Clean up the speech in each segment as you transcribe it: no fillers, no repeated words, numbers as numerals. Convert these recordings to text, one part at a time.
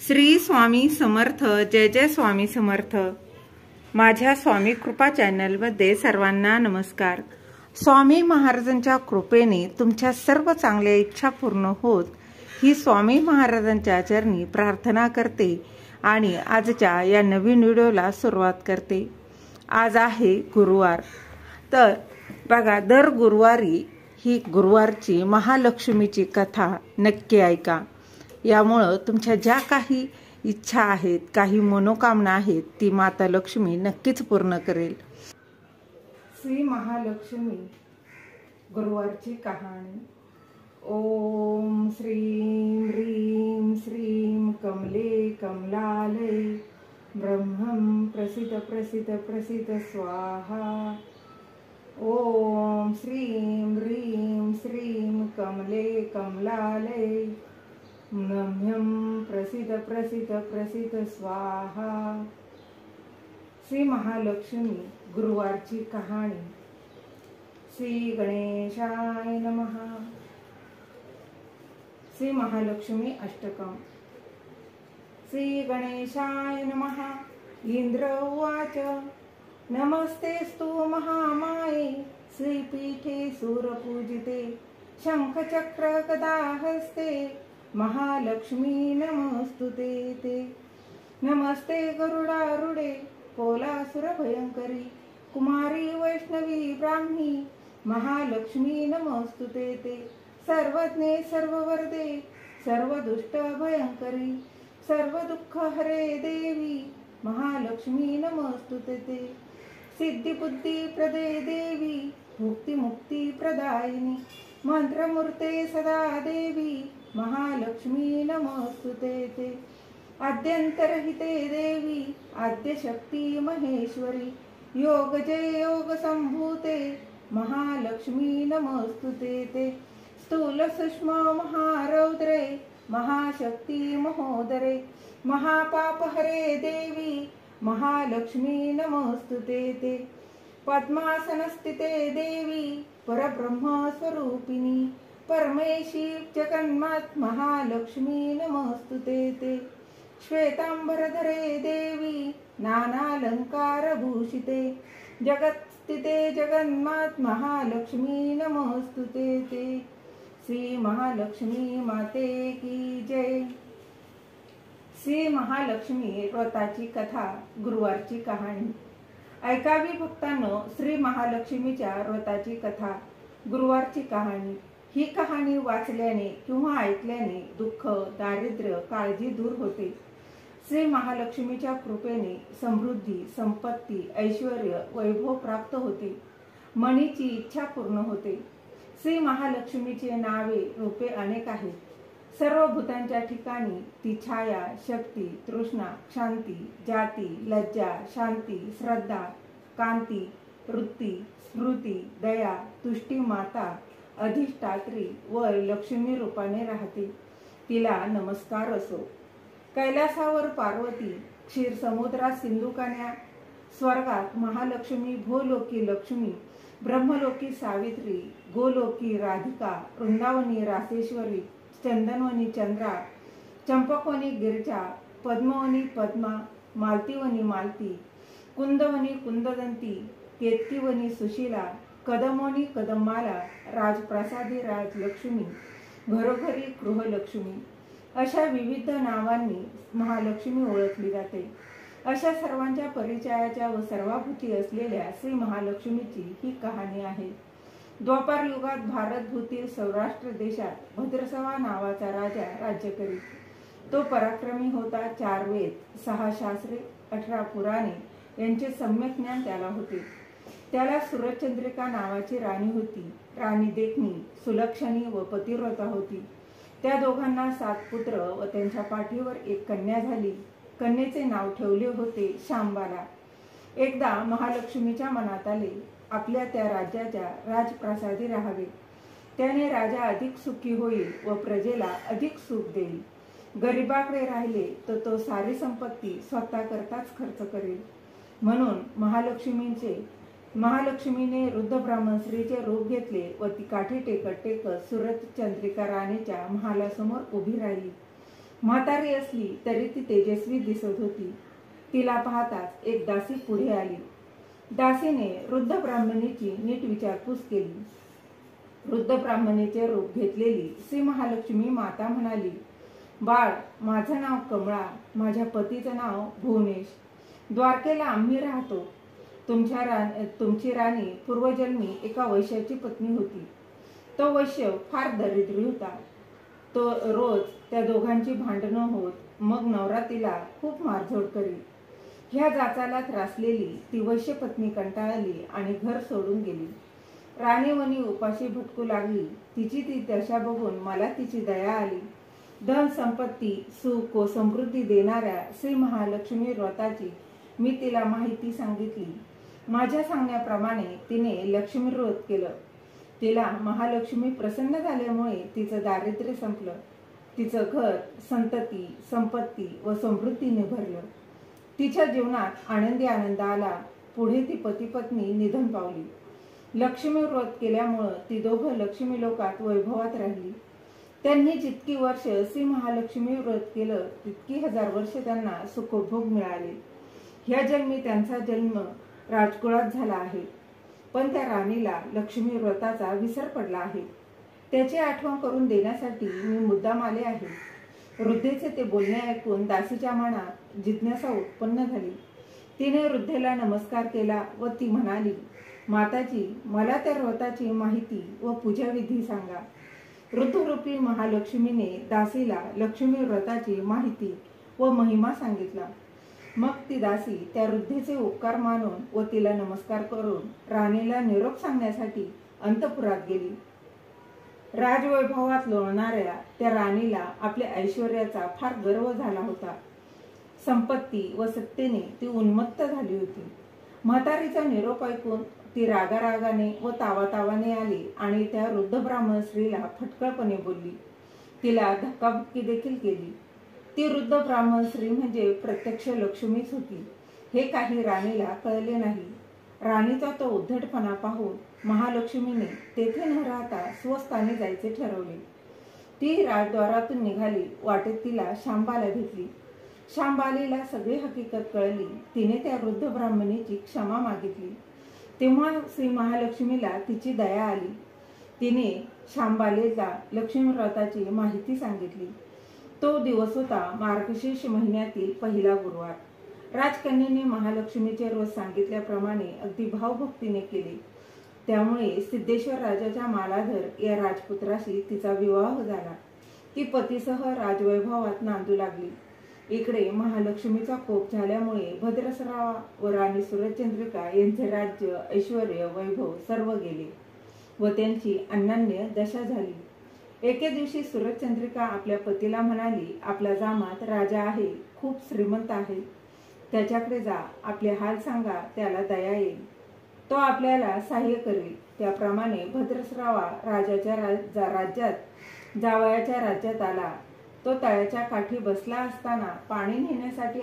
श्री स्वामी समर्थ। जय जय स्वामी समर्थ। माझ्या स्वामी कृपा चॅनलमध्ये सर्वांना नमस्कार। स्वामी महाराजांच्या कृपेने तुमच्या सर्व चांगल्या इच्छा पूर्ण होत ही स्वामी महाराजांच्या चरणी प्रार्थना करते आणि आजच्या या नवीन व्हिडिओला सुरुवात करते। आज आहे गुरुवार, तर बघा, दर गुरुवारी ही गुरुवारची महालक्ष्मीची कथा नक्की ऐका। यामुळे तुमच्या ज्या काही इच्छा आहेत, काही मनोकामना आहेत, ती माता लक्ष्मी नक्कीच पूर्ण करेल। श्री महालक्ष्मी गुरुवारची कहाणी। ओम श्रीं ह्रीं श्रीं कमले कमलालये ब्रह्मं प्रसीद प्रसीद प्रसीद स्वाहा। ओम श्रीं ह्रीं श्रीं कमले कमलालये ब्रह्मं प्रसीद प्रसीद प्रसीद स्वाहा। श्री महालक्ष्मी गुरुवारची कहाणी। श्री गणेशाय नमः। श्री महालक्ष्मी अष्टकम। श्री गणेशाय नमः। इंद्र उवाच नमस्तेस्तु महामाये श्रीपीठे सूरपूजिते शंखचक्र गदा हस्ते महालक्ष्मी नमस्तुते ते। नमस्ते गरुडारूढे कोलासुर भयंकरी कुमारी वैष्णवी ब्राह्मी महालक्ष्मी नमस्तुते ते। सर्वज्ञे सर्ववरदे सर्वदुष्ट भयंकरी सर्व दुःख हरे देवी महालक्ष्मी नमस्तुते ते। सिद्धि बुद्धि प्रदे देवी मुक्ति मुक्ति प्रदायिनी मंत्रमूर्ते सदा देवी महालक्ष्मी नमस्तुते ते। आद्यंतरहिते देवी आद्यशक्ति महेश्वरी योग जय योग संभूते महालक्ष्मी नमस्तुते ते। स्थूल सूक्ष्म महारौद्रे महाशक्ति महोदरे महापाप हरे देवी महालक्ष्मी नमस्तुते ते। पद्मासनस्थिते देवी परब्रह्म स्वरूपिणी परमेशी जगन्मात महालक्ष्मी नमस्तुते ते। श्वेतांबरधरे देवी नानालंकार भूषिते जगत्स्थिते जगन्मात महालक्ष्मी नमस्तुते ते। श्री महालक्ष्मी माते की जय। श्री महालक्ष्मी व्रताची कथा गुरुवारची कहाणी। ऐकावी भक्तांनो श्री महालक्ष्मीच्या व्रताची कथा गुरुवारची कहाणी। ही कहाणी वाचल्याने किंवा ऐकल्याने दुःख, दारिद्र्य, काळजी दूर होते। श्री महालक्ष्मीच्या कृपेने समृद्धी, संपत्ती, ऐश्वर्य, वैभव प्राप्त होते। मनीची इच्छा पूर्ण होते। श्री महालक्ष्मीचे नावे रूपे अनेक आहेत। सर्व भूतांच्या ठिकाणी ती छाया, शक्ती, तृष्णा, शांती, जाती, लज्जा, शांती, श्रद्धा, कांती, वृत्ती, स्मृती, दया, तुष्टी माता, अधिष्ठात्री व लक्ष्मी रूपाने राहते। तिला नमस्कार असो। कैलासावर पार्वती, क्षीर समुद्रात सिंधुकन्या, स्वर्गात महालक्ष्मी, भूलोकी लक्ष्मी, ब्रह्मलोकी सावित्री, गोलोकी राधिका, वृंदावनी रासेश्वरी, चंदनवनी चंद्रा, चंपकवनी गिरिजा, पद्मवनी पद्मा, मालतीवनी मालती, कुंदवनी कुंददंती, केतकीवनी सुशीला, कदमवनी कदममाला, राजप्रासादी राजलक्ष्मी, घरोघरी गृहलक्ष्मी अशा विविध नावांनी महालक्ष्मी ओळखली जाते। अशा सर्वांच्या परिचयाच्या व सर्वाभूती असलेल्या श्री महालक्ष्मीची ही कहाणी आहे। द्वापार युगात भारतभूतील सौराष्ट्र देशात भद्रसवा नावाचा राजा राज्य करीत। तो पराक्रमी होता। 4 वेद, 6 शास्त्रे, 18 पुराणे यांचे सम्यक ज्ञान त्याला होते। त्याला सुरचंद्रिका नावाची राणी होती। राणी देखणी, सुलक्षणी व पतिव्रता होती। त्या दोघांना 7 पुत्र व त्यांच्या पाठीवर एक कन्या झाली। कन्येचे नाव ठेवले होते शांबाला। एकदा महालक्ष्मीच्या मनात आले आपल्या त्या राज्याच्या राजप्रासादी राहावे। त्याने राजा अधिक सुखी होईल व प्रजेला अधिक सुख देईल। गरिबाकडे राहिले तर तो सारी संपत्ती स्वतः करताच खर्च करेल। म्हणून महालक्ष्मीने वृद्ध ब्राह्मण स्त्रीचे रूप घेतले व ती काठी टेकत टेकत सुरत चंद्रिका राणीच्या महालासमोर उभी राहिली। म्हातारी असली तरी ती तेजस्वी दिसत होती. तिला पाहताच एक दासी पुढे आली. दासीने वृद्ध ब्राह्मणीची नीट विचारपूस केली. वृद्ध ब्राह्मणीचे रूप घेतलेली श्री महालक्ष्मी माता म्हणाली, बाळ, माझं नाव कमळा, माझ्या पतीचं नाव भुवनेश. द्वारकेला आम्ही राहतो. तुमची राणी पूर्वजन्मी एका वैश्याची पत्नी होती. तो वैश्य फार दरिद्री होता. तो रोज त्या दोघांची भांडणं होत, मग नवरा तिला खूप मारझोड करी. ह्या जाचाला त्रासलेली ती वैश्य पत्नी कंटाळली आणि घर सोडून गेली. राणीवनी उपाशी भटकू लागली. तिची ती दशा बघून मला तिची दया आली. धन संपत्ती, सुख व समृद्धी देणाऱ्या श्री महालक्ष्मी व्रताची मी तिला माहिती सांगितली. माझ्या सांगण्याप्रमाणे तिने लक्ष्मी व्रत केलं. तिला महालक्ष्मी प्रसन्न झाल्यामुळे तिचं दारिद्र्य संपलं. तिचं घर, संतती, संपत्ती व समृद्धीने भरलं. तिच्या जीवनात आनंदी आनंद आला. पुढे ती पती पत्नी निधन पावली. लक्ष्मी व्रत केल्यामुळं ती दोघं लक्ष्मी लोकात वैभवात राहिली. त्यांनी जितकी वर्ष श्री महालक्ष्मी व्रत केलं तितकी 1000 वर्ष त्यांना सुखभोग मिळाले. ह्या जन्मी त्यांचा जन्म राजकुळात झाला आहे. पण त्या राणीला लक्ष्मी व्रताचा विसर पडला आहे. त्याची आठवण करून देण्यासाठी मी मुद्दाम आले आहे. वृद्धेचे ते बोलणे ऐकून दासीच्या मनात जिज्ञासा उत्पन्न झाली. तिने वृद्धेला नमस्कार केला व ती म्हणाली, माताजी, मला त्या व्रताची माहिती व पूजाविधी सांगा. वृद्धरूपी महालक्ष्मीने दासीला लक्ष्मी व्रताची माहिती व महिमा सांगितला. मग ती दासी त्या वृद्धेचे उपकार मानून व तिला नमस्कार करून राणीला निरोप सांगण्यासाठी अंतपुरात गेली. राजवैभवात लोळणाऱ्या त्या राणीला आपल्या ऐश्वर्याचा फार गर्व झाला होता. संपत्ती व सत्तेने ती उन्मत्त झाली होती. म्हातारीचा निरोप ऐकून ती रागारागाने व तावातावाने आली आणि त्या वृद्ध ब्राह्मण स्त्रीला फटकळपणे बोलली. तिला धक्काबुक्की देखील केली. ती वृद्ध ब्राह्मण स्त्री म्हणजे प्रत्यक्ष लक्ष्मीच होती. हे काही राणीला कळले नाही. राणीचा तो उद्धटपणा पाहून महालक्ष्मीने तेथे न राहता स्वस्थानी जायचे ठरवले. ती राजद्वारातून निघाली. वाटेत तिला शांबाला भेटली. शांबालीला सगळी हकीकत कळली. तिने त्या वृद्ध ब्राह्मणीची क्षमा मागितली. तेव्हा श्री महालक्ष्मीला तिची दया आली. तिने शांबालीला लक्ष्मी व्रताची माहिती सांगितली. तो दिवस होता मार्गशीर्ष महिन्यातील पहिला गुरुवार. राजकन्येने महालक्ष्मीचे रोज सांगितल्याप्रमाणे अगदी भावभक्तीने केले. त्यामुळे सिद्धेश्वर राजाच्या मालाधर या राजपुत्राशी तिचा विवाह झाला. ती पतीसह राजवैभवात नांदू लागली. इकडे महालक्ष्मीचा कोप झाल्यामुळे भद्रसरावा व राणी सुरचंद्रिका यांचे राज्य, ऐश्वर, वैभव सर्व गेले व त्यांची अनन्य दशा झाली. एके दिवशी सुरचंद्रिका आपल्या पतीला म्हणाली, आपला जामात राजा आहे, खूप श्रीमंत आहे. त्याच्याकडे जा, आपले हाल सांगा, त्याला दया येईल. तो आपल्याला सहाय्य करेल. त्याप्रमाणे भद्रसरावा राजाच्या राज्यात जावयाच्या राज्यात आला. तो तळ्याच्या काठी बसला असताना पाणी नेण्यासाठी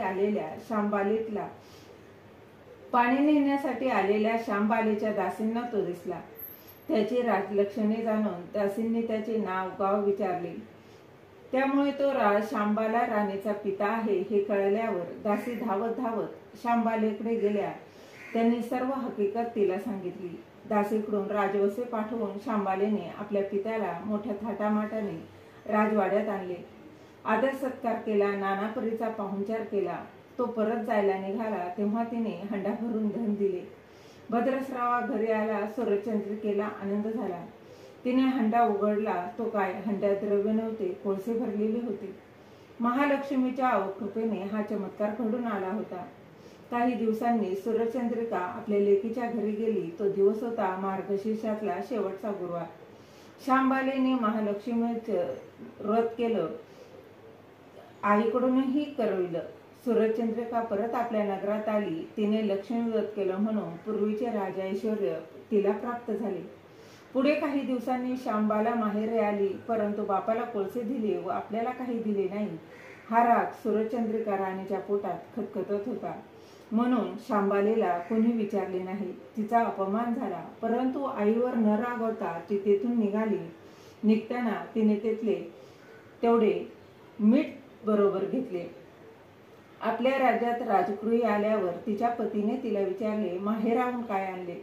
आलेल्या शांबालेच्या दासींना तो दिसला. त्याची राजलक्षणे जाणून दासींनी त्याचे नाव गाव विचारले. त्यामुळे तो शांबाला राणीचा पिता आहे हे कळल्यावर दासी धावत धावत शांबालेकडे गेल्या. त्यांनी सर्व हकीकत तिला सांगितली. दासीकडून राजवसे पाठवून शांबालेने आपल्या पित्याला मोठ्या थाटामाटाने राजवाड्यात आणले. आदर सत्कार केला. नानापरीचा पाहुणचार केला. तो परत जायला निघाला तेव्हा तिने हंडा भरून धन दिले. भद्रसरावा घरी आला. सुरचंद्रिकेला आनंद झाला. तिने हंडा उघडला. तो काय, हंड्यात द्रव्य नव्हते, कोळसे भरलेले होते. महालक्ष्मीच्या अवकृपेने हा चमत्कार घडून आला होता. काही दिवसांनी सुरचंद्रिका आपल्या लेकीच्या घरी गेली. तो दिवस होता मार्गशीर्षातला शेवटचा गुरुवार. शांबालेने महालक्ष्मीचं व्रत केलं. आईकडूनही करविलं. सुरचंद्रिका परत आपल्या नगरात आली. तिने लक्ष्मी व्रत केलं म्हणून पूर्वीचे राजऐश्वर्य तिला प्राप्त झाले. पुढे काही दिवसांनी शांबाला माहेरे आली, परंतु बापाला कोळसे दिले व आपल्याला काही दिले नाही. हा राग सुरचंद्रिका राणीच्या पोटात खतखतत होता. म्हणून शांबालेला कोणी विचारले नाही. तिचा अपमान झाला. परंतु आईवर न रागवता ती तेथून निघाली. निघताना तिने तेथले तेवढे मीठ बरोबर घेतले. आपल्या राज्यात राजगृही आल्यावर तिच्या पतीने तिला विचारले, माहेराहून काय आणले?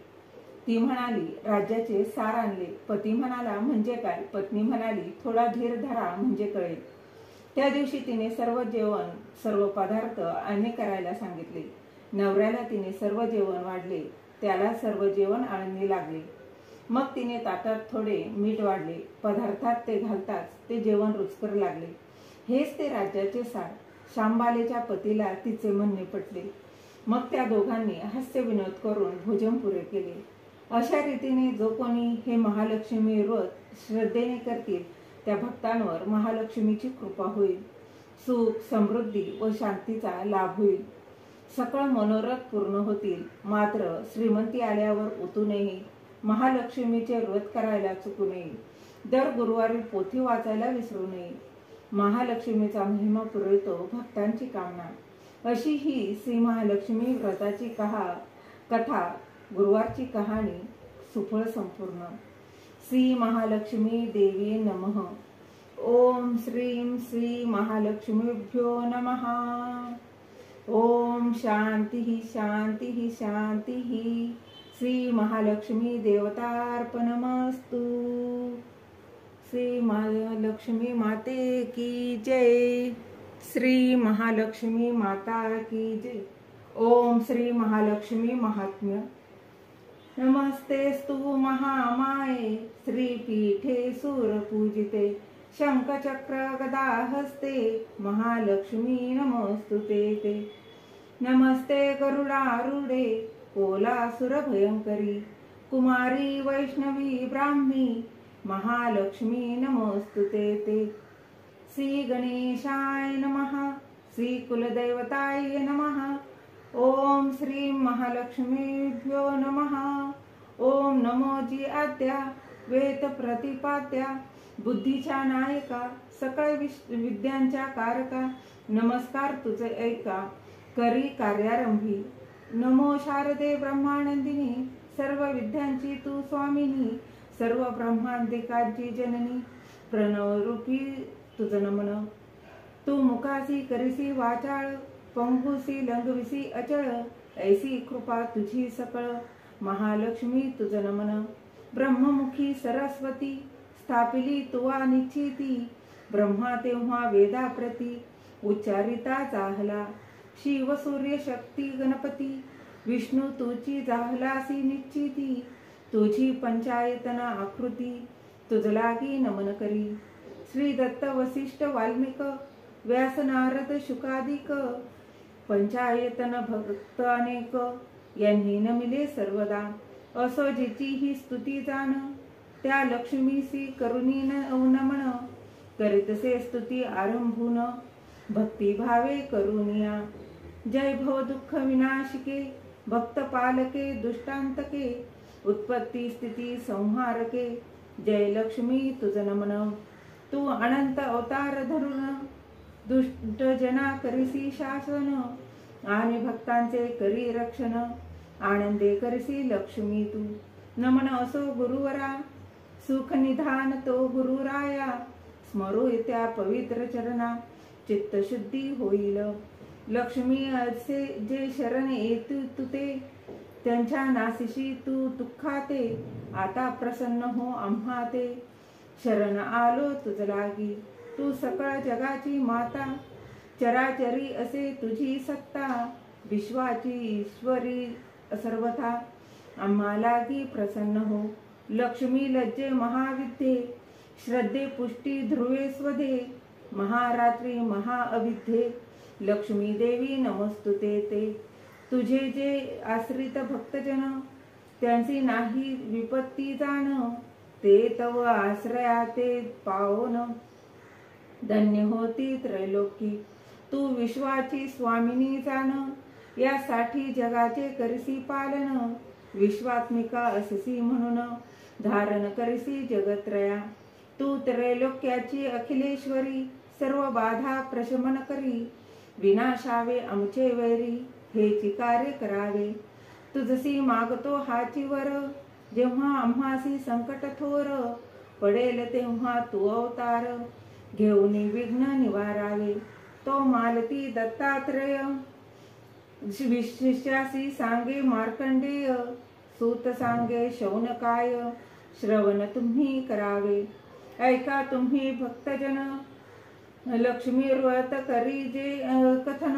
ती म्हणाली, राज्याचे सार आणले. पती म्हणाला, म्हणजे काय? पत्नी म्हणाली, थोडा धीर धरा म्हणजे कळेल. त्या दिवशी तिने सर्व जेवण, सर्व पदार्थ आळणी करायला सांगितले. नवऱ्याला तिने सर्व जेवण वाढले, त्याला सर्व जेवण आळणी लागले. मग तिने ताटात थोडे मीठ वाढले, पदार्थात ते घालताच ते जेवण रुचकर लागले. हेच ते राज्याचे सार. शांबालेच्या पतीला तिचे म्हणणे पटले. मग त्या दोघांनी हास्य विनोद करून भोजन पुरे केले. अशा रीतीने जो कोणी हे महालक्ष्मी व्रत श्रद्धेने करतील त्या भक्तांवर महालक्ष्मीची कृपा होईल. सुख, समृद्धी व शांतीचा लाभ होईल. सकळ मनोरथ पूर्ण होतील. मात्र श्रीमंती आल्यावर उतू नये. महालक्ष्मीचे व्रत करायला चुकू नये. दर गुरुवारी पोथी वाचायला विसरू नये. महालक्ष्मीचा महिमा पुरवितो भक्तांची कामना. अशी ही श्री महालक्ष्मी व्रताची कथा, गुरुवारची कहाणी सुफळ संपूर्ण. श्री महालक्ष्मी देवी नमः. ओम श्रीं श्री महालक्ष्मीभ्यो नमः. ओम शांती शांती शांती. श्री महालक्ष्मी देवतार्पणमस्तु. श्री महालक्ष्मी माते की जय. श्री महालक्ष्मी माता की जय. ओम श्री महालक्ष्मी महात्म्य. नमस्तेस्तु महामाये श्रीपीठे सूरपूजिते शंखचक्र गदा हस्ते महालक्ष्मी नमोस्तुते ते. नमस्ते गरुडारूढे कोलासुर भयंकरी कुमारी वैष्णवी ब्राह्मी महालक्ष्मी नमोस्तुते ते. श्री गणेशाय नमः. श्री कुलदैवताय नमः. ओम श्री महालक्ष्मीभ्यो नमः. ओम नमो जी आद्या वेद प्रतिपाद्या बुद्धीच्या नायका सकळ विद्यांच्या कारका नमस्कार तुझे ऐका करी कार्यारंभी. नमो शारदे ब्रह्मानंदिनी सर्व विद्यांची तू स्वामिनी सर्व ब्रह्मांडिकाची जननी प्रणवरूपी तुझं नमन. तू मुखासी करिसी वाचाळ पंगुसी लंगविसी अचळ ऐसी कृपा तुझी सकळ महालक्ष्मी तुझं नमन. ब्रह्ममुखी सरस्वती स्थापिली तुवा निश्चिती ब्रह्मा तेव्हा वेदाप्रती उच्चारिता जाहला. शिव सूर्य शक्ती गणपती विष्णू तुझी जाहलासी निश्चिती तुझी पंचायतन आकृती तुझ लागी नमन करी. श्री दत्त वसिष्ठ वाल्मिक व्यास नारद शुकादिक पंचायतन भक्त अनेक यांनी नमिले सर्वदा. असो जिची ही स्तुती जाण त्या लक्ष्मीसी करुणी नमन करीतसे स्तुती आरंभून भक्ती भावे करुनिया. जय भव दुःख विनाशिके भक्त पालके दुष्टांतके उत्पत्ती स्थिती संहारके जय लक्ष्मी तुझ नमन. तू अनंत अवतार धरून दुष्ट जना करिसी शासन आणि भक्तांचे करी रक्षण आनंदे करसी लक्ष्मी तू. नमन असो गुरुवरा सुख निधान तो गुरुराया स्मरो त्या पवित्र चरणा चित्त शुद्धी होईल. लक्ष्मी असे जे शरण येतु तुते त्यांच्या नाशिशी तू दुःखाते आता प्रसन्न हो आम्हा ते. शरण आलो तुझ लागी तू सकळ जगाची माता चराचरी असे तुझी सत्ता विश्वाची ईश्वरी सर्वथा आम्हा लागी प्रसन्न हो. लक्ष्मी लज्जे महाविद्ये श्रद्धे पुष्टी ध्रुवे स्वदे महारात्री महाअविद्ये लक्ष्मी देवी नमस्तुते ते. तुझे जे आश्रित भक्तजन त्यांची नाही विपत्ती जाण ते तव आश्रया ते पावन धन्य होती त्रैलोकी. तू विश्वाची स्वामिनी जाण यासाठी जगाचे करसी पालन विश्वात्मिका अससी म्हणून धारण करसी जगत्रया. तू त्रैलोक्याची अखिलेश्वरी सर्व बाधा प्रशमन करी विनाशावे आमचे वैरी हेची कार्य करावे. तुझसी मागतो हाची वर जेव्हा आम्हासी संकट थोर पडेल तेव्हा तू अवतार घेऊन विघ्न निवारावे. तो मालती दत्तात्रेय शिष्यासी सांगे मार्कंडेय सूत सांगे शौनकाय श्रवण तुम्ही करावे ऐका तुम्ही भक्तजन लक्ष्मी व्रत करी जे कथन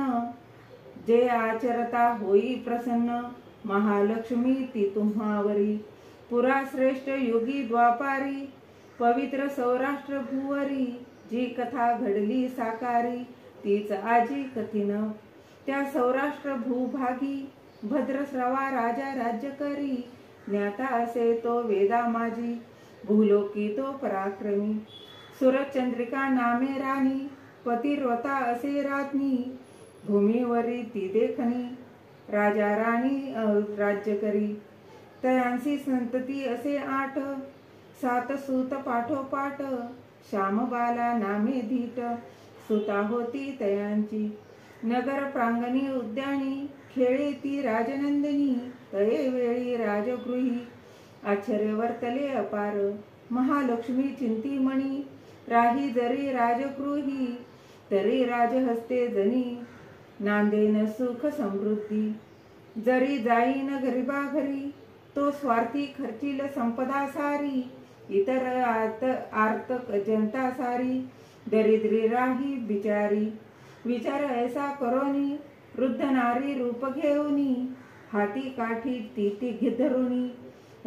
जे आचरता होई प्रसन्न महालक्ष्मी ती तुम्हावरी पुरा श्रेष्ठ योगी द्वापारी पवित्र सौराष्ट्र भुवरी जी कथा घडली साकारी तीच आजी कथिन त्या सौराष्ट्र भूभागी भद्रश्रवा राजा राज्य करी ज्ञाता असे तो वेदा माझी भूलोकी तो पराक्रमी सुरचंद्रिका नामे राणी पतिव्रता असे राज्ञी भूमीवरी ती देखणी राजा राणी राज्य करी तयांसी संतती असे 8 7 सूत पाठोपाठ श्यामबाला नामे धीट सुता होती तयांची नगर प्रांगणी उद्यानी खेळे ती राजनंदिनी तये वेळी राजगृही आश्चर्य वर्तले अपार महालक्ष्मी चिंतीमणी राही जरी राजगृही तरी राजहस्ते जनी नांदेन सुख समृद्धी जरी जाईन गरिबा घरी तो स्वार्थी खर्चील संपदा सारी इतर आर्त जनता सारी दरिद्री राही बिचारी विचार ऐसा करोनी वृद्ध नारी रूप घेऊनी हाती काठी ती धरुणी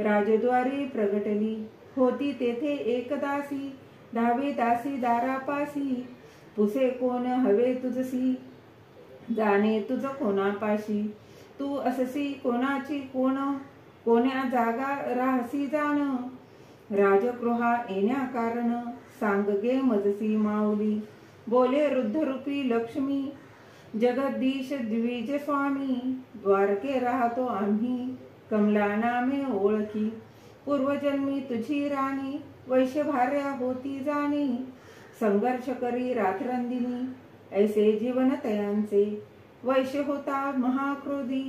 राजद्वारी प्रगटली होती तेथे एक दासी 10वी दासी दारापासी पुसे कोण हवे तुझसी जाणे तुझ कोणापाशी तू अससी कोणाची कोण्या जागा राहसी जाण राजगृहा येण्या कारण सांग गे मजसी माऊली बोले वृद्धरूपी लक्ष्मी जगदीश द्विज स्वामी द्वारके राहतो आम्ही कमला नामे ओळखी पूर्वजन्मी तुझी राणी वैश्यभार्या होती जाणी संघर्ष करी रात्रंदिनी ऐसे जीवन तयांचे वैश्य होता महाक्रोधी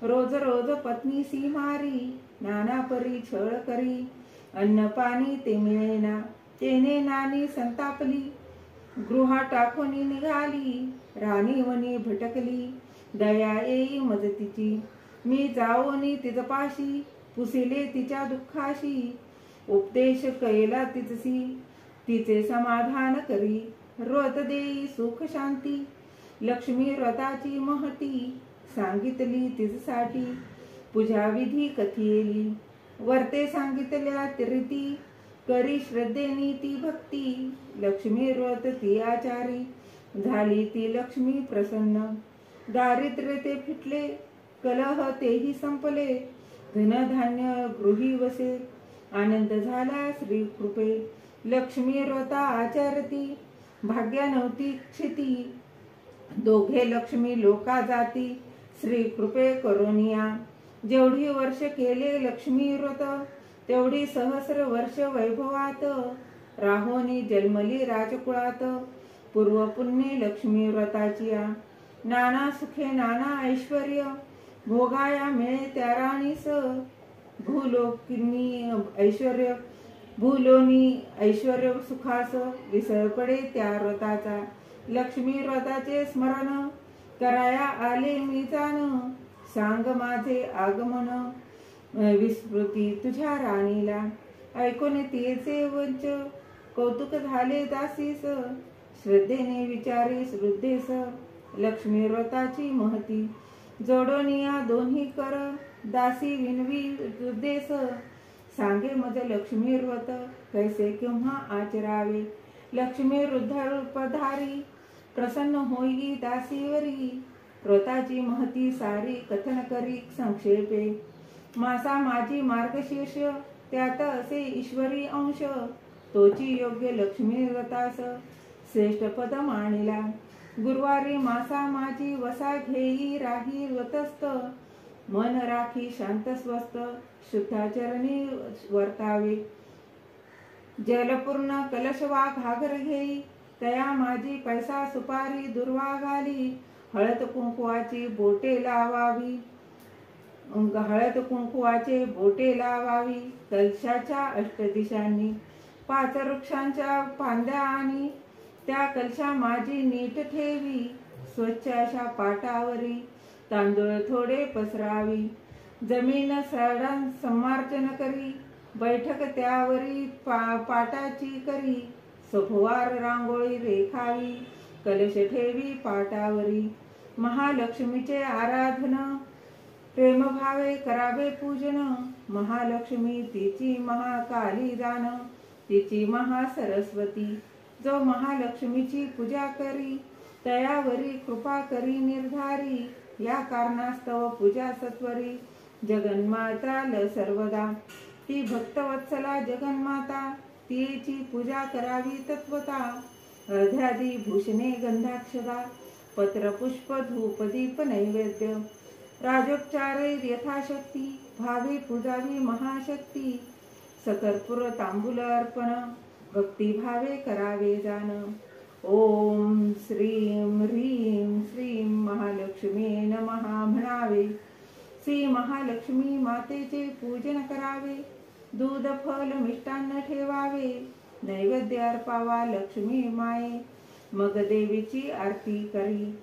रोज रोज पत्नी सी मारी नाना परी छळ करी अन्न पाणी ते मिळेना तेने नानी संतापली गृहा टाकूनी निघाली राणी वनी भटकली दया येई मदतीची मी जाओनी तिजपाशी पुसिले तिच्या दुःखाशी उपदेश कैला तिचसी तिचे समाधान करी व्रत देई सुख शांती लक्ष्मी व्रताची महती सांगितली तिच्यासाठी पूजा विधी कथियेली वर्ते सांगितल्या रीती करी श्रद्धेनी ती भक्ती लक्ष्मी व्रत ती आचारी झाली ती लक्ष्मी प्रसन्न दारिद्र्य ते फिटले कलह तेही संपले धनधान्य गृही वसे आनंद झाला श्री कृपे लक्ष्मी व्रता आचरती भाग्या नव्हती क्षिती दोघे लक्ष्मी लोका जाती श्री कृपे करोनिया जेवढी वर्ष केले लक्ष्मी व्रत तेवढी सहस्र वर्ष वैभवात राहोनी जन्मली राजकुळात पूर्व पुण्य लक्ष्मी व्रताचिया नाना सुखे नाना ऐश्वर्य भोगाया मिळे त्या राणीस भूलोनी ऐश्वर्य सुखास विसर पडे त्या व्रताचा लक्ष्मी व्रताचे स्मरण कराया आले मी जाण सांग माझे आगमन विस्मृती तुझ्या राणीला ऐकून तिचे वंच कौतुक झाले दासीस श्रद्धेने विचारी श्रद्धेस लक्ष्मी व्रताची महती जोडोनिया दोन्ही कर दासी विनवी उद्देश सांगे मज लक्ष्मी व्रत कैसे केव्हा आचरावे लक्ष्मी वृद्धरूपधारी प्रसन्न होई दासीवरी व्रताची महती सारी कथन करी संक्षेपे मासा माझी मार्गशीर्ष त्यात असे ईश्वरी अंश तोची योग्य लक्ष्मी व्रतास श्रेष्ठ पद मानिला गुरुवारी मासा माझी वसा घेई राही व्रतस्थ मन राखी शांत स्वस्थ शुद्धाचरणी वर्तावे जलपूर्ण कलशवा घागर घेई तया माझी पैसा सुपारी दुर्वा घाली हळद कुंकुवाची बोटे लावावी कलशाच्या अष्टदिशांनी 5 वृक्षांच्या फांद्या आणि त्या कलशा माझी नीट ठेवी, स्वच्छ अशा पाटावरी तांदूळ थोडे पसरावी. जमीन सडान समार्जन करी, बैठक त्यावरी पाटाची करी. सफवार रांगोळी रेखावी, कलश ठेवी पाटावरी. महालक्ष्मीचे आराधन, प्रेमभावे करावे पूजन. महालक्ष्मी तिची महाकाली जाण, तिची महासरस्वती. जो महालक्ष्मीची पूजा करी, तयावरी कृपा करी निर्धारी. या कारणास्तव पूजा सत्वरी, जगन्माता सर्वदा. ती भक्तवत्सला जगन्माता, तिची पूजा करावी तत्वता. अर्ध्यादी भूषणे गंधाक्षदा, पत्र पुष्प धूप दीप नैवेद्य. राजोपचारे यथाशक्ती, भावे पूजावी महाशक्ती. सकर्पूर तांबूल अर्पण, भक्तिभावे करावे जाण. ओम श्रीं ह्रीं श्रीं महालक्ष्मी नमः म्हणावे. श्री महालक्ष्मी मातेचे पूजन करावे. दूध फल मिष्टान्न ठेवावे, नैवेद्य अर्पावा लक्ष्मी माये. मग देवीची आरती करी,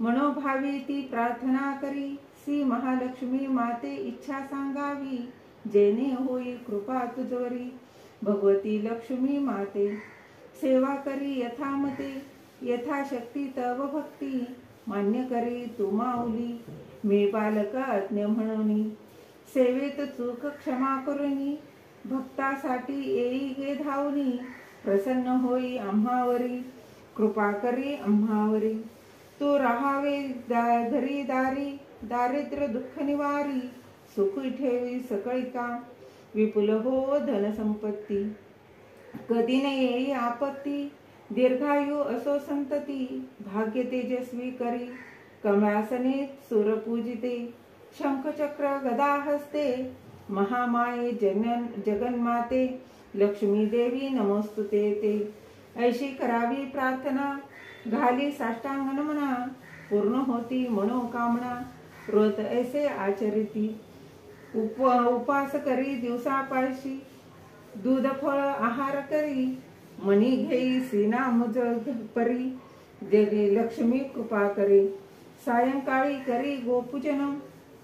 मनोभावी ती प्रार्थना करी. श्री महालक्ष्मी माते इच्छा सांगावी, जेणे होई कृपा तुझवरी. भगवती लक्ष्मी माते सेवा करी यथामते, यथाशक्ती तव भक्ती. मान्य करी तू माऊली, मी बालक अज्ञ म्हणून. सेवेत चूक क्षमा करुनी, भक्तासाठी येई गे धावनी. प्रसन्न होई आम्हावरी, कृपा करी आम्हावरी. तू राहावे घरी दारी, दारिद्र्य दुःख निवारी. सुखी ठेवी सकळिका, विपुल हो धन संपत्ती. कधी न येई आपत्ती, दीर्घायु असो संतती. भाग्य तेजस्वी करी, कमळासने सुर पूजिते. शंखचक्र गदा हस्ते, महामाये जगन्माते. लक्ष्मी देवी नमोस्तुते ते. ऐशी करावी प्रार्थना, घाली साष्टांग नमना. पूर्ण होती मनोकामना, व्रत ऐसे आचरिती. उपास करी दिवसापाशी, दूध फळ आहार करी. मनी घेई सीना मुज परी, जगे लक्ष्मी कृपा करी. सायंकाळी करी गोपूजन,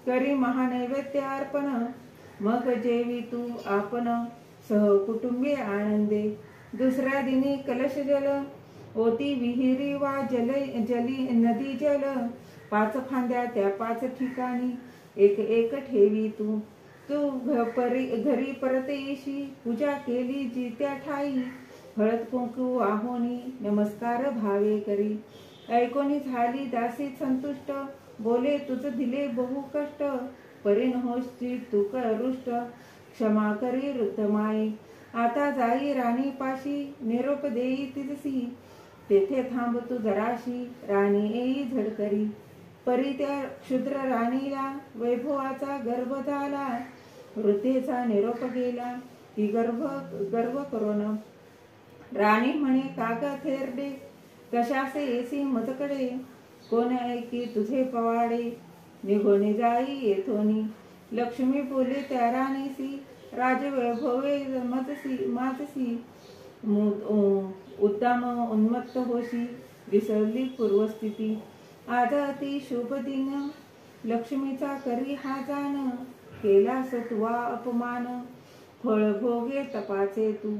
करी महानैवेद्य अर्पण. मग जेवी तू आपण, सहकुटुंबी आनंदे. दुसऱ्या दिनी कलश जल, ओती विहिरी वा जली नदी जल. 5 फांद्या त्या 5 ठिकाणी, एक एक ठेवी तू. तू घरी परत येशी, पूजा केली जी त्या ठाई. हळद कुंकू आहोनी, नमस्कार भावे करी. ऐकोनी झाली दासी संतुष्ट, बोले तुझ दिले बहु कष्ट. परीन होशी तू रुष्ट, क्षमा करी वृद्धमाई. आता जाई राणी पाशी, निरोप देई तिजसी. तेथे थांब तू जराशी, राणी येई झडकरी. परी त्या क्षुद्र राणीला, वैभवाचा गर्भ झाला. वृद्धेचा निरोप गेला, ती गर्भ करून. राणी म्हणे काका थेरडे, कशासे येसी मजकडे. कोण ऐकी तुझे पवाडे, निघोनी जाई येथोनी. लक्ष्मी बोले त्या राणीसी, राजवैभवे माजसी. उद्दाम उन्मत्त होशी, विसरली पूर्वस्थिती. आज अति शुभ दिन, लक्ष्मीचा करी हा जाण. केला सत्वा अपमान, फळ भोगे तपाचे तू.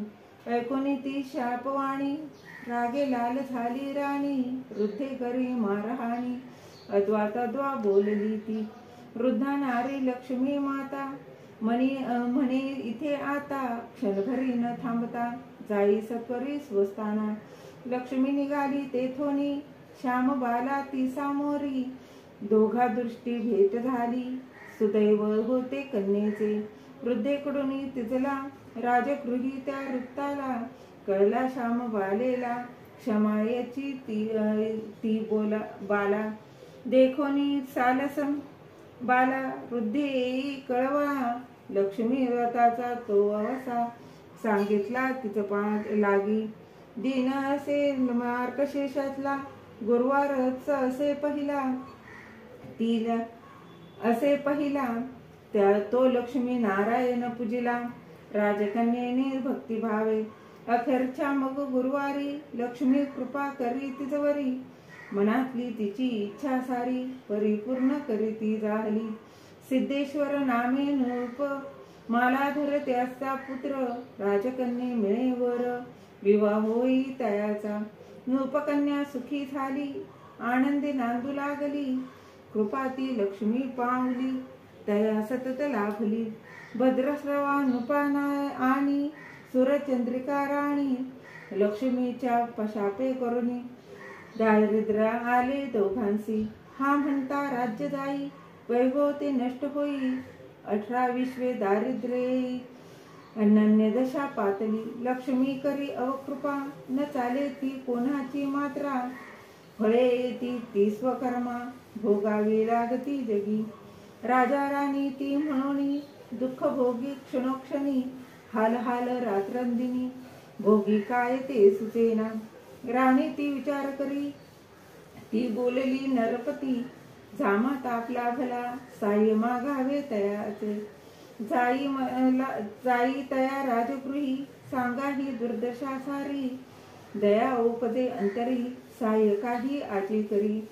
ऐकोनी ती शापवाणी, रागे लाल झाली राणी. वृद्धे करी मारहाणी, अद्वा तद्वा बोलली ती. वृद्धा नारी लक्ष्मी माता, म्हणे इथे आता. क्षणभरी न थांबता, जाई सत्वरी स्वस्थाना. लक्ष्मी निघाली तेथोनी, श्याम बाला ती सामोरी. दोघा दृष्टी भेट झाली, सुदैव होते कन्येचे. वृद्धेकडून तिजला, राजगृही त्या वृत्ताला. कळला श्याम बालेला, क्षमा याची ती बोला बाला. देखोनी सालसम बाला, वृद्धे येई कळवा. लक्ष्मी व्रताचा तो अवसा, सांगितला तिच लागी. दिन असे मार्गशीर्षातला, गुरुवारच असे पहिला. तिला असे पहिला, त्या तो लक्ष्मी नारायण पूजिला. राजकन्येने भक्तिभावे, अखेरच्या मग गुरुवारी लक्ष्मी कृपा करी तिजवरी, मनातली तिची इच्छा सारी परिपूर्ण करी ती झाली. सिद्धेश्वर नामे नृप मालाधर त्याचा पुत्र, राजकन्ये मिळे वर विवाह होई तयाचा. नृपकन्या सुखी झाली आनंदी नांदू लागली, कृपा ती लक्ष्मी पावली तया सतत लाभली. भद्रश्रवा नृपाना आणि सूरचंद्रिका राणी, लक्ष्मीच्या पशापे करुणी दारिद्र्य आले दोघांसी. हा म्हणता राज्य जाई वैभव ते नष्ट होई, 18 विश्वे दारिद्र्य येई अनन्य दशा पातली. लक्ष्मी करी अवकृपा न चाले ती कोणाची मात्रा, फळे येती ती स्वकर्मा भोगावी लागती जगी. राजा राणी ती म्हणून दुःख भोगी क्षणोक्षणी, हाल हाल रात्रंदिनी भोगी काय ते सुचेना. राणी ती विचार करी ती बोलली नरपती, जामात आपला भला साह्य मागावे तयाचे. जाई तया राजगृही सांगा ही दुर्दशा सारी, दया उपदे अंतरी साह्य काही आची करी.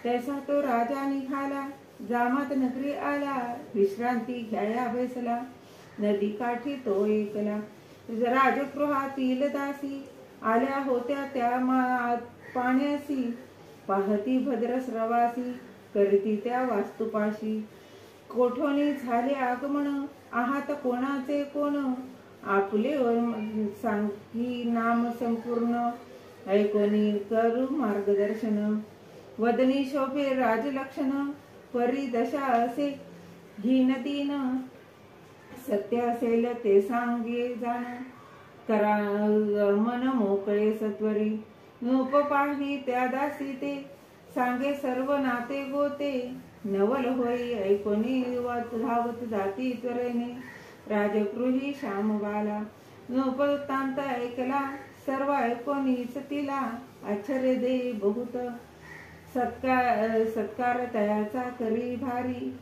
तैसा तो राजा निघाला जामात नगरी आला, विश्रांती घ्याया बैसला नदी काठी तो एकला. राजगृहातील दासी आल्या होत्या त्या पाण्यासी, पाहती भद्रश्रवासी करती त्या वास्तुपाशी. कोठोनी झाले आगमन आहात कोणाचे कोण, आपले सांगी नाम संपूर्ण ऐकोनी करू मार्गदर्शन. वदनी शोभे राजलक्षण परी दशा असे घिनतीन, सत्य असेल ते सांगे जाण करा मन मोकळे सत्वरी. नृप पाही त्या दासी ते सांगे सर्व नाते गोते, नवल होई ऐकोनी धावत जाती त्वरेने राजगृही श्यामबाला. नृपवृत्तांत ऐकला सर्व ऐकोनीच तिला, आश्चर्य दे बहुत सत्कार तयाचा करी भारी.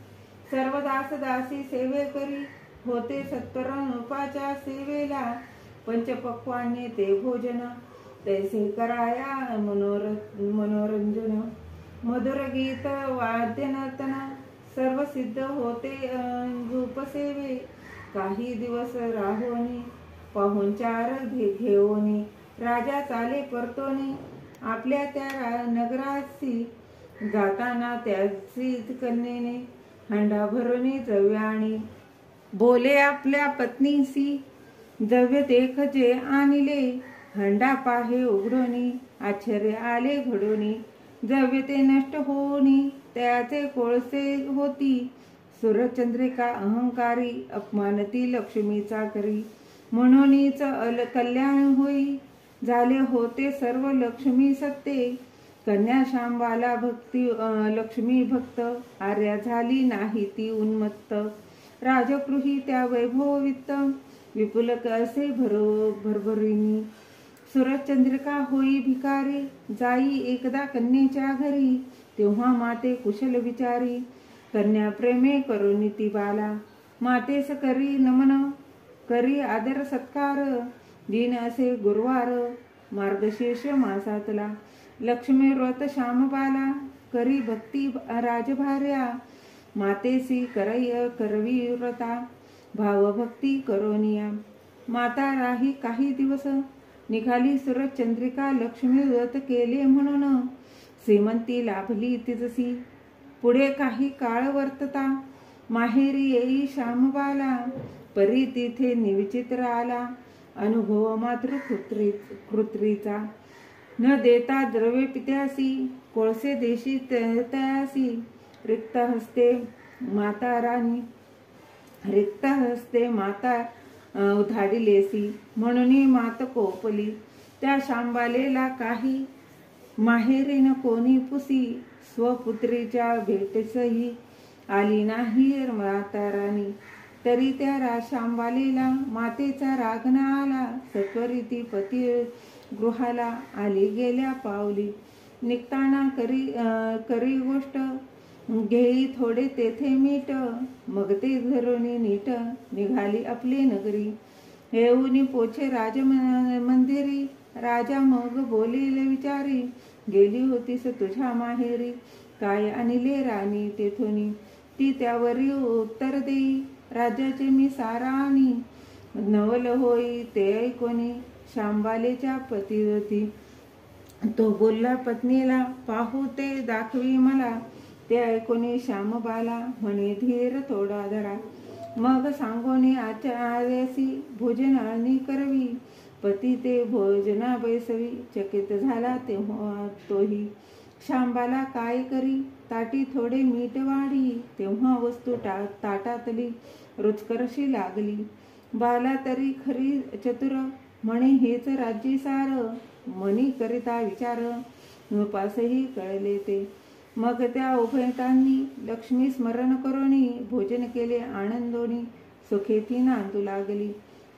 सर्व दास दासी सेवे करी होते सत्वर नृपाच्या सेवेला, पंचपक्वान्ने ते भोजन तैसे कराया मनोरंजन. मधुर गीत वाद्य नर्तन सर्व सिद्ध होते रूपसेवे, काही दिवस राहोनी पाहुणचार घेऊनी राजा चाले परतोनी. आपल्या त्या नगरासी जाताना त्याची कन्येने हंडा भरुनी द्रव्याणी, बोले आपल्या पत्नीसी द्रव्य देख जे आणले. हंडा पाहे उघडोनी आश्चर्य आले घडोनी, द्रव्य ते नष्ट होनी त्याचे कोळसे होती. सूरचंद्रिका अहंकारी अपमानती लक्ष्मीचा करी, म्हणूनच कल्याण होई झाले होते सर्व लक्ष्मी सत्ते. कन्या शांबाला भक्ती लक्ष्मी भक्त, आर्या झाली नाही ती उन्मत्त. राजगृही त्या वैभववित्त विपुल असे भरभरिनी. सूरचंद्रिका होई भिकारी जाई एकदा कन्येच्या घरी, तेव्हा माते कुशल विचारी कन्या प्रेमे करुनी ती बाला. मातेस करी नमन करी आदर सत्कार, दिन असे गुरुवार मार्गशीर्ष मासातला. लक्ष्मी व्रत श्यामबाला करी भक्ती राजभार्या, मातेसी करवी व्रता भावभक्ती करोनिया. माता राही काही दिवस निघाली सूरचंद्रिका लक्ष्मी व्रत केले म्हणून, श्रीमंती लाभली तिजसी. पुढे काही काळ वर्तता माहेरी येई श्यामबाला, परी तिथे निविचित्र आला अनुभव मातृकृत्रीचा. न देता द्रव्य पित्यासी कोळसे देशी तयासी, रिक्त हस्ते माता धाडिलेसी म्हणून मात कोपली. त्या शांबालेला काही माहेरीन कोणी पुसी, स्वपुत्रीच्या भेटेसही आली नाही माता राणी. तरी त्या शांबालेला मातेचा राग न आला, सत्वरी ती पती गृहाला आली गेल्या पावली. निघताना करी गोष्ट घेई थोडे तेथे मीठ, मग ते धरुनी नीट निघाली आपली नगरी. येऊनी पोछे राज मंदिरी, राजा मग बोलिले विचारी, गेली होतीस तुझ्या माहेरी, काय आणले राणी तेथुनी, ती त्यावरी उत्तर देई, राज्याचे मी साराणी, नवल होई ते ऐकोनी, शांबालेच्या पतिवती, तो बोलला पत्नीला, पाहू ते दाखवी मला, ते ऐकोनी श्यामबाला, म्हणे धीर थोडा धरा, मग सांगोनी आचार्यासी, भोजनानी करवी, पती ते भोजना बैसवी, चकित झाला तेव्हा तोही, शांबाला काय करी, ताटी थोडे मीठ वाढी, तेव्हा वस्तू ताटातली रुचकरशी लागली, बाला तरी खरी चतुर, म्हणे हेच राज्य सार, मनी करिता विचार, उपासही कळले ते, मग त्या उभयतांनी लक्ष्मी स्मरण करोनी, भोजन केले आनंदोनी, सुखेती नांदू लागली,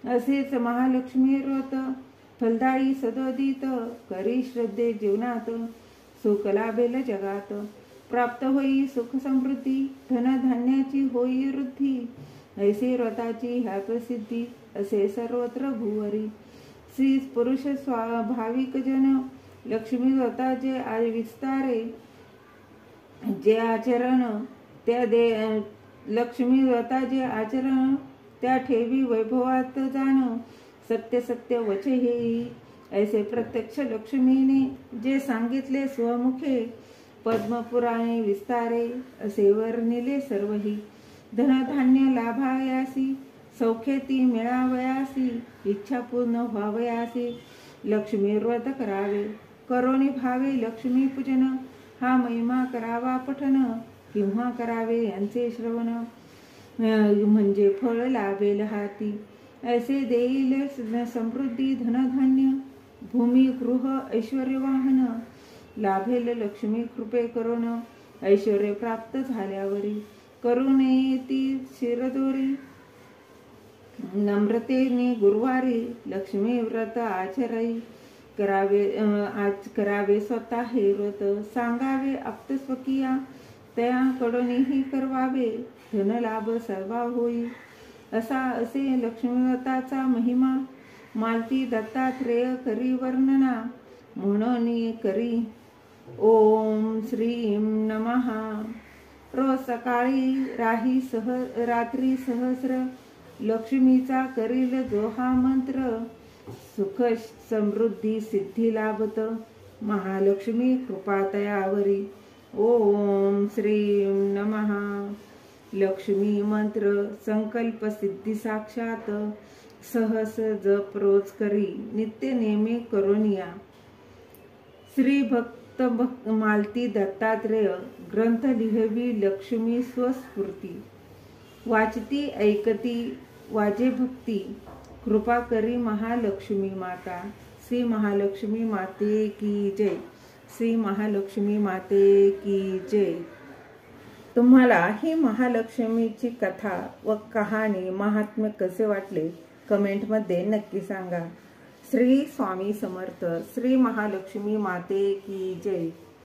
असेच महालक्ष्मी व्रत, फलदायी सदोदित, करी श्रद्धे जीवनात, सुख लाभेल जगात, प्राप्त होई सुख समृद्धी, धनधान्याची होई वृद्धी, ऐसे व्रताची ह्या प्रसिद्धी, असे सर्वत्र भुवरी, श्री पुरुष स्वाभाविक जन, लक्ष्मी व्रताचे विस्तारे, जे आचरण त्या लक्ष्मी व्रताचे आचरण, त्या ठेवी वैभवात जाण, सत्य सत्य वचे हेई, ऐसे प्रत्यक्ष लक्ष्मीने जे सांगितले स्वमुखे, पद्मपुराणे विस्तारे, असे वर्णिले सर्वही, धनधान्य लाभायासी, सौख्यती मिळावयासी, इच्छा पूर्ण व्हावयासी, लक्ष्मी व्रत करावे, करोनी भावे लक्ष्मी पूजन, हा महिमा करावा पठन, किंवा करावे यांचे श्रवण, म्हणजे फळ लाभेल हाती, ऐसे देईल समृद्धी धनधान्य, भूमी गृह ऐश्वर्य वाहन, लाभेल लक्ष्मी कृपे करून, ऐश्वर्य प्राप्त झाल्यावरी, करू नये ती शिरदोरी, नम्रतेने गुरुवारी, लक्ष्मी व्रत आचराई, करावे स्वतः हे व्रत, सांगावे आप्त स्वकीया, त्याकडूनही करवावे, धनलाभ सर्वा होई, असे लक्ष्मी व्रताचा महिमा, मालती दत्तात्रेय करी वर्णना, म्हणून करी ओम श्रीम नमः, रोज सकाळी रात्री सहस्र, लक्ष्मीचा करील जो हा मंत्र, सुख समृद्धी सिद्धी लाभत, महालक्ष्मी कृपा तयावरी, ओम श्रीम नमः, लक्ष्मी मंत्र संकल्प सिद्धी साक्षात, सहस जप रोज करी, नित्य नेमे करोनिया, श्री भक्त मालती दत्तात्रेय, ग्रंथ लिहवी लक्ष्मी स्वस्फूर्ती, वाचती ऐकती वाजे भक्ती, कृपा करी महालक्ष्मी माता, श्री महालक्ष्मी माते की जय, श्री महालक्ष्मी माते की जय। तुम्हाला ही महालक्ष्मीची कथा व कहाणी महात्म्य कसे वाटले कमेंटमध्ये नक्की सांगा। श्री स्वामी समर्थ, श्री महालक्ष्मी माते की जय।